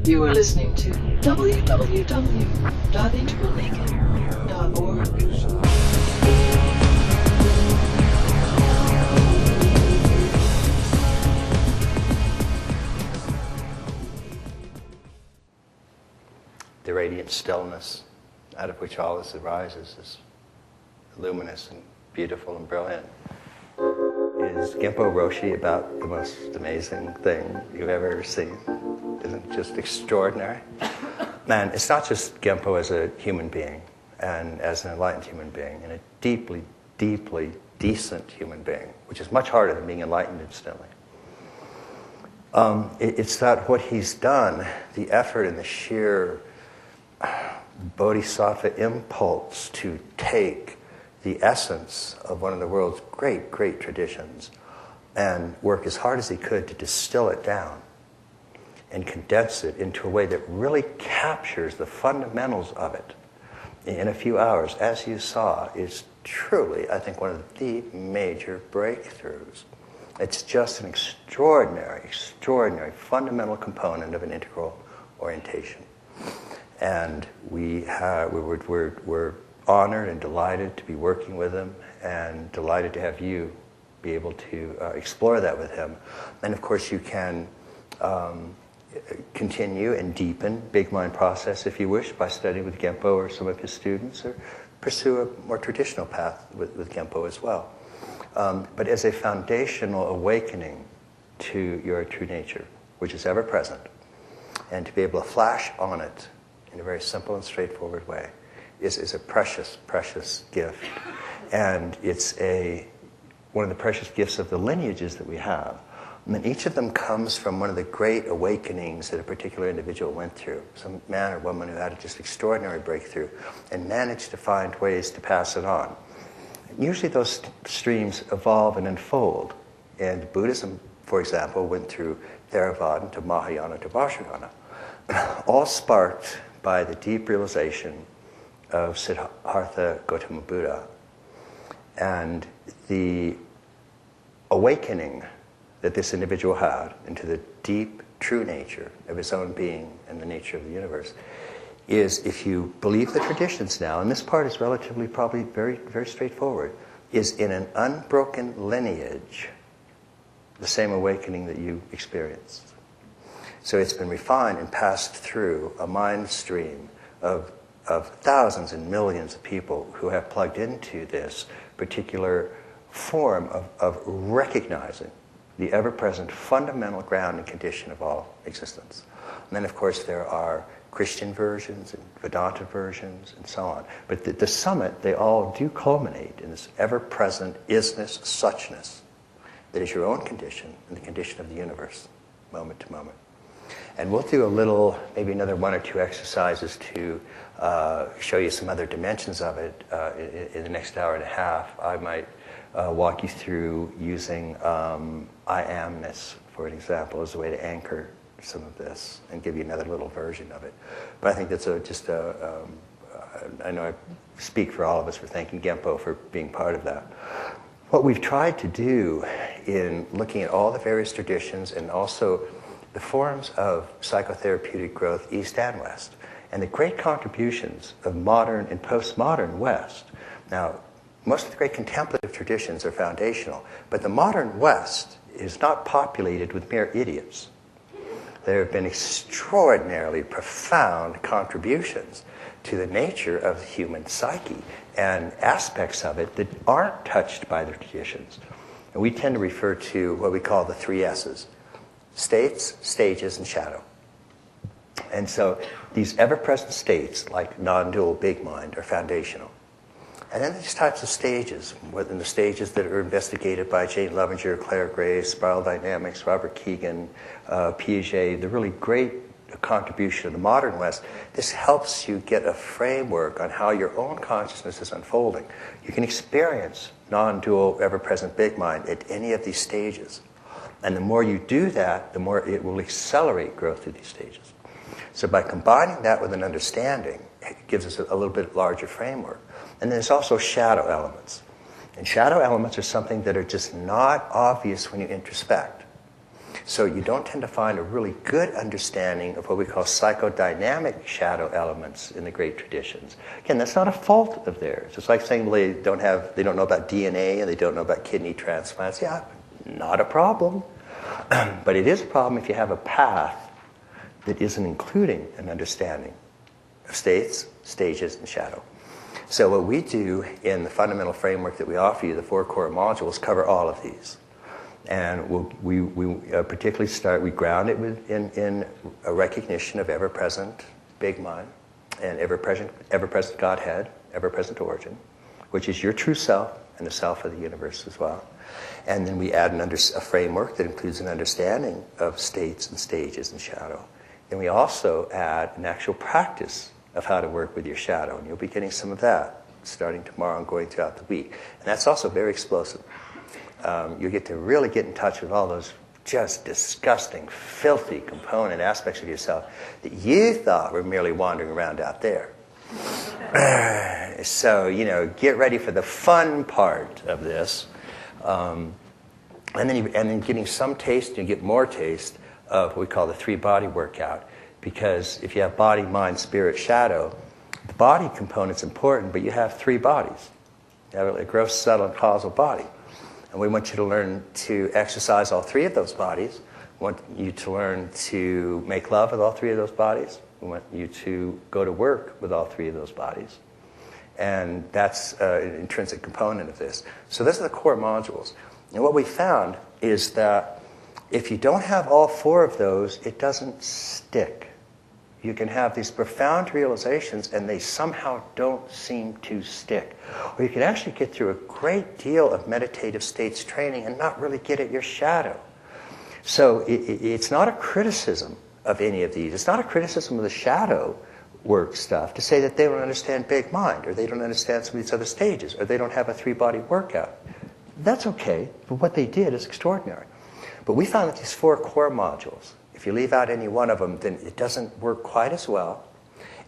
You are listening to www.integralnaked.org. The radiant stillness out of which all this arises is luminous and beautiful and brilliant. Is Genpo Roshi about the most amazing thing you've ever seen? Isn't it just extraordinary? Man, it's not just Genpo as a human being and as an enlightened human being and a deeply, deeply decent human being, which is much harder than being enlightened instantly. It's that what he's done, the effort and the sheer bodhisattva impulse to take the essence of one of the world's great, great traditions and work as hard as he could to distill it down and condense it into a way that really captures the fundamentals of it in a few hours, as you saw, is truly, I think, one of the major breakthroughs. It's just an extraordinary, extraordinary fundamental component of an integral orientation. And we're honored and delighted to be working with him and delighted to have you be able to explore that with him. And of course you can continue and deepen Big Mind process if you wish by studying with Genpo or some of his students, or pursue a more traditional path with Genpo as well. But as a foundational awakening to your true nature, which is ever present, and to be able to flash on it in a very simple and straightforward way is a precious, precious gift. And it's one of the precious gifts of the lineages that we have. I mean, each of them comes from one of the great awakenings that a particular individual went through. Some man or woman who had a just extraordinary breakthrough and managed to find ways to pass it on. Usually those streams evolve and unfold. And Buddhism, for example, went through Theravada to Mahayana to Vajrayana, all sparked by the deep realization of Siddhartha Gautama Buddha and the awakening that this individual had into the deep, true nature of his own being and the nature of the universe is, if you believe the traditions now, and this part is relatively probably very, very straightforward, is in an unbroken lineage the same awakening that you experienced. So it's been refined and passed through a mind stream of thousands and millions of people who have plugged into this particular form of recognizing the ever-present fundamental ground and condition of all existence. And then, of course, there are Christian versions and Vedanta versions and so on. But the summit, they all do culminate in this ever-present isness, suchness, that is your own condition and the condition of the universe, moment to moment. And we'll do maybe another one or two exercises to show you some other dimensions of it in the next hour and a half. I might walk you through using AMness, for an example, as a way to anchor some of this and give you another little version of it. But I think that's I know I speak for all of us for thanking Genpo for being part of that. What we've tried to do in looking at all the various traditions and also the forms of psychotherapeutic growth, East and West, and the great contributions of modern and postmodern West. Now, most of the great contemplative traditions are foundational, but the modern West is not populated with mere idiots. There have been extraordinarily profound contributions to the nature of the human psyche and aspects of it that aren't touched by the traditions. And we tend to refer to what we call the 3 S's: states, stages, and shadow. And so these ever-present states, like non-dual big mind, are foundational. And then these types of stages, within the stages that are investigated by Jane Lovinger, Claire Grace, spiral dynamics, Robert Keegan, Piaget, the really great contribution of the modern West, this helps you get a framework on how your own consciousness is unfolding. You can experience non-dual, ever-present big mind at any of these stages. And the more you do that, the more it will accelerate growth through these stages. So by combining that with an understanding, it gives us a little bit larger framework. And then there's also shadow elements. And shadow elements are something that are just not obvious when you introspect. So you don't tend to find a really good understanding of what we call psychodynamic shadow elements in the great traditions. Again, that's not a fault of theirs. It's like saying they don't know about DNA and they don't know about kidney transplants. Yeah, not a problem. But it is a problem if you have a path that isn't including an understanding of states, stages, and shadow. So what we do in the fundamental framework that we offer you, the 4 core modules, cover all of these. And we particularly we ground it in a recognition of ever-present big mind and ever-present Godhead, ever-present origin, which is your true self and the self of the universe as well. And then we add a framework that includes an understanding of states and stages and shadow. And we also add an actual practice of how to work with your shadow. And you'll be getting some of that starting tomorrow and going throughout the week. And that's also very explosive. You get to really get in touch with all those just disgusting, filthy component aspects of yourself that you thought were merely wandering around out there. So, get ready for the fun part of this. And then getting some taste, you get more taste of what we call the 3-body workout. Because if you have body, mind, spirit, shadow, the body component's important, but you have 3 bodies. You have a gross, subtle, and causal body. And we want you to learn to exercise all 3 of those bodies. We want you to learn to make love with all 3 of those bodies. We want you to go to work with all 3 of those bodies. And that's an intrinsic component of this. So those are the core modules. And what we found is that if you don't have all 4 of those, it doesn't stick. You can have these profound realizations and they somehow don't seem to stick. Or you can actually get through a great deal of meditative states training and not really get at your shadow. So it's not a criticism of any of these. It's not a criticism of the shadow work stuff to say that they don't understand big mind, or they don't understand some of these other stages, or they don't have a 3-body workout. That's okay, but what they did is extraordinary. But we found that these 4 core modules, if you leave out any one of them, then it doesn't work quite as well.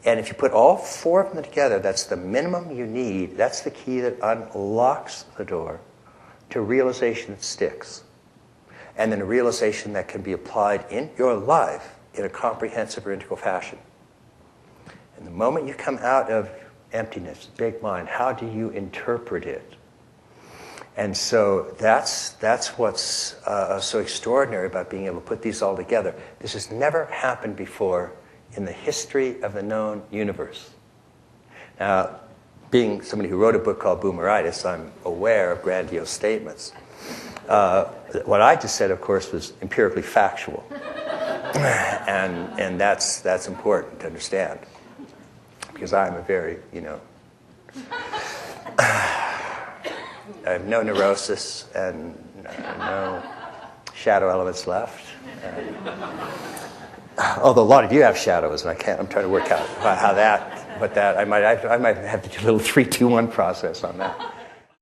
And if you put all 4 of them together, that's the minimum you need. That's the key that unlocks the door to realization that sticks. And then a realization that can be applied in your life in a comprehensive or integral fashion. And the moment you come out of emptiness, big mind, how do you interpret it? And so that's what's so extraordinary about being able to put these all together. This has never happened before in the history of the known universe. Now, being somebody who wrote a book called Boomeritis, I'm aware of grandiose statements. What I just said, of course, was empirically factual. and that's important to understand. Because I'm a very, I have no neurosis and no shadow elements left. Although a lot of you have shadows, and I'm trying to work out I might have to do a little 3-2-1 process on that.